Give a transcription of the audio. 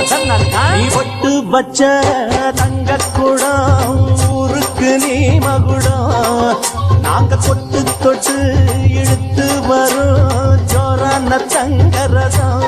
நீ பொட்டு வச்ச தங்க குடம் ஊருக்கு நீ மகுடம் நாங்க தொட்டு தொட்டு இழுத்து வரும் ஜோரான தங்கரதம்